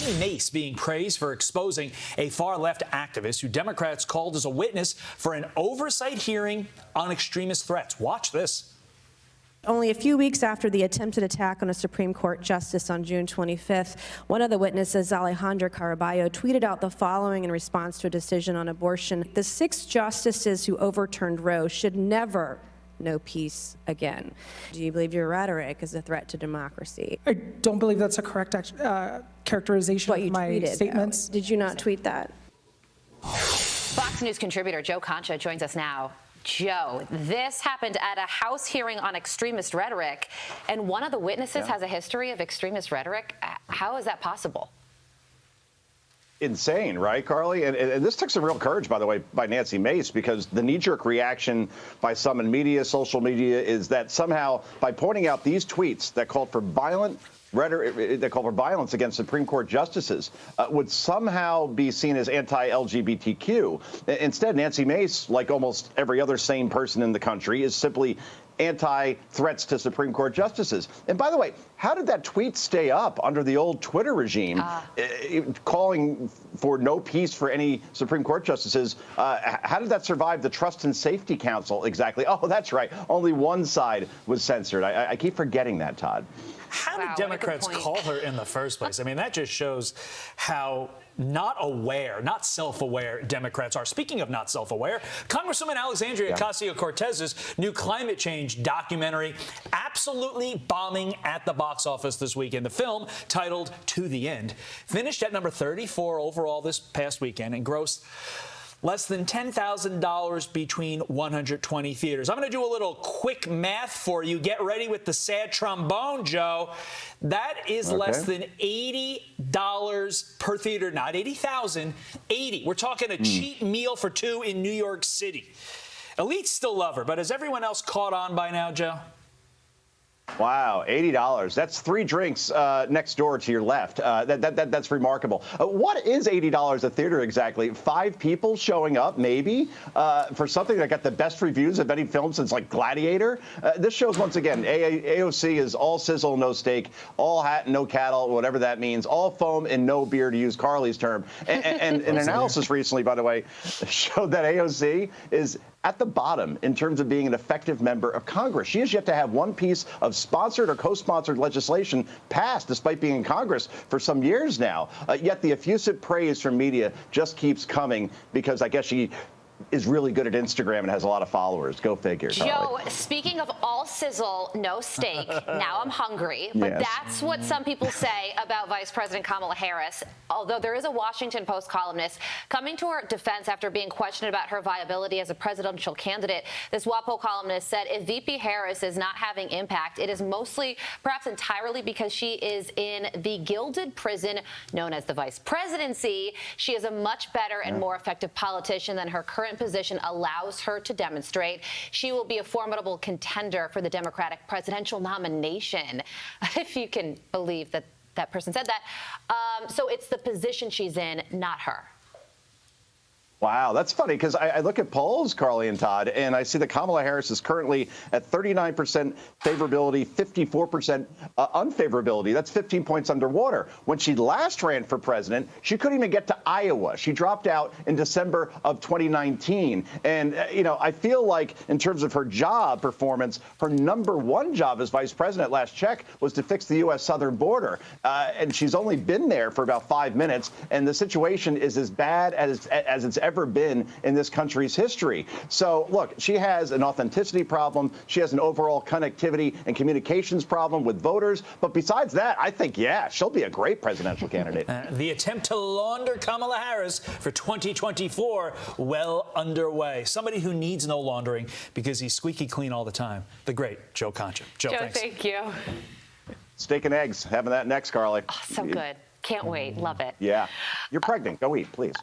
see Mace being praised for exposing a far-left activist who Democrats called as a witness for an oversight hearing on extremist threats. Watch this. Only a few weeks after the attempted attack on a Supreme Court justice on June 25th, one of the witnesses, Alejandra Caraballo, tweeted out the following in response to a decision on abortion. The 6 justices who overturned Roe should never know peace again. Do you believe your rhetoric is a threat to democracy? I don't believe that's a correct characterization of my statements. Did you not tweet that? Fox News contributor Joe Concha joins us now. Joe, this happened at a House hearing on extremist rhetoric, and one of the witnesses has a history of extremist rhetoric. How is that possible? Insane, right, Carly? And this took some real courage, by the way, by Nancy Mace, because the knee-jerk reaction by some in media, social media, is that somehow by pointing out these tweets that called for violent rhetoric, that called for violence against Supreme Court justices, would somehow be seen as anti-LGBTQ. Instead, Nancy Mace, like almost every other sane person in the country, is simply anti-threats to Supreme Court justices. And by the way, how did that tweet stay up under the old Twitter regime, calling for no peace for any Supreme Court justices? How did that survive the Trust and Safety Council exactly? Oh, that's right. Only one side was censored. I keep forgetting that, Todd. How did Democrats call her in the first place? I mean, that just shows how not self-aware Democrats are. Speaking of not self-aware, Congresswoman Alexandria Ocasio-Cortez's new climate change documentary absolutely bombing at the box office this weekend. The film, titled To the End, finished at number 34 overall this past weekend and grossed less than $10,000 between 120 theaters. I'm going to do a little quick math for you. Get ready with the sad trombone, Joe. That is less than $80 per theater, not $80,000, 80. We're talking a cheap meal for 2 in New York City. Elites still love her, but has everyone else caught on by now, Joe? Wow, $80. That's 3 drinks next door to your left. That's remarkable. What is $80 a theater exactly? 5 people showing up, maybe, for something that got the best reviews of any film since, like, Gladiator? This shows, once again, AOC is all sizzle, no steak, all hat, no cattle, whatever that means, all foam and no beer, to use Carly's term. And an analysis recently, by the way, showed that AOC is at the bottom in terms of being an effective member of Congress. She has yet to have one piece of sponsored or co-sponsored legislation passed, despite being in Congress for some years now. Yet the effusive praise from media just keeps coming because I guess she is really good at Instagram and has a lot of followers. Go figure. Joe, speaking of all sizzle, no steak, now I'm hungry. But that's what some people say about Vice President Kamala Harris, although there is a Washington Post columnist coming to her defense after being questioned about her viability as a presidential candidate. This WAPO columnist said if VP Harris is not having impact, it is mostly, perhaps entirely, because she is in the gilded prison known as the vice presidency. She is a much better and more effective politician than her current position allows her to demonstrate. She will be a formidable contender for the Democratic presidential nomination, if you can believe that that person said that. So it's the position she's in, not her. Wow, that's funny because I look at polls, Carly and Todd, and I see that Kamala Harris is currently at 39% favorability, 54% unfavorability. That's 15 points underwater. When she last ran for president, she couldn't even get to Iowa. She dropped out in December of 2019. And, I feel like in terms of her job performance, her #1 job as vice president, last check, was to fix the U.S. southern border. And she's only been there for about 5 minutes. And the situation is as bad as it's ever been in this country's history. So, look, she has an authenticity problem. She has an overall connectivity and communications problem with voters. But besides that, I think, she'll be a great presidential candidate. The attempt to launder Kamala Harris for 2024 well underway. Somebody who needs no laundering because he's squeaky clean all the time. The great Joe Concha. Joe, thanks. Thank you. Steak and eggs. Having that next, Carly. Oh, so good. Can't wait. Love it. Yeah. You're pregnant. Go eat, please.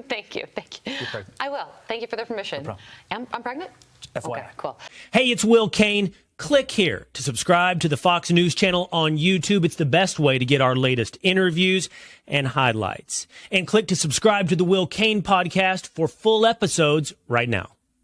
Thank you. You're pregnant. I will. Thank you for the permission. No problem. I'm pregnant? FYI. Okay, cool. Hey, it's Will Kane. Click here to subscribe to the Fox News channel on YouTube. It's the best way to get our latest interviews and highlights. And click to subscribe to the Will Kane podcast for full episodes right now.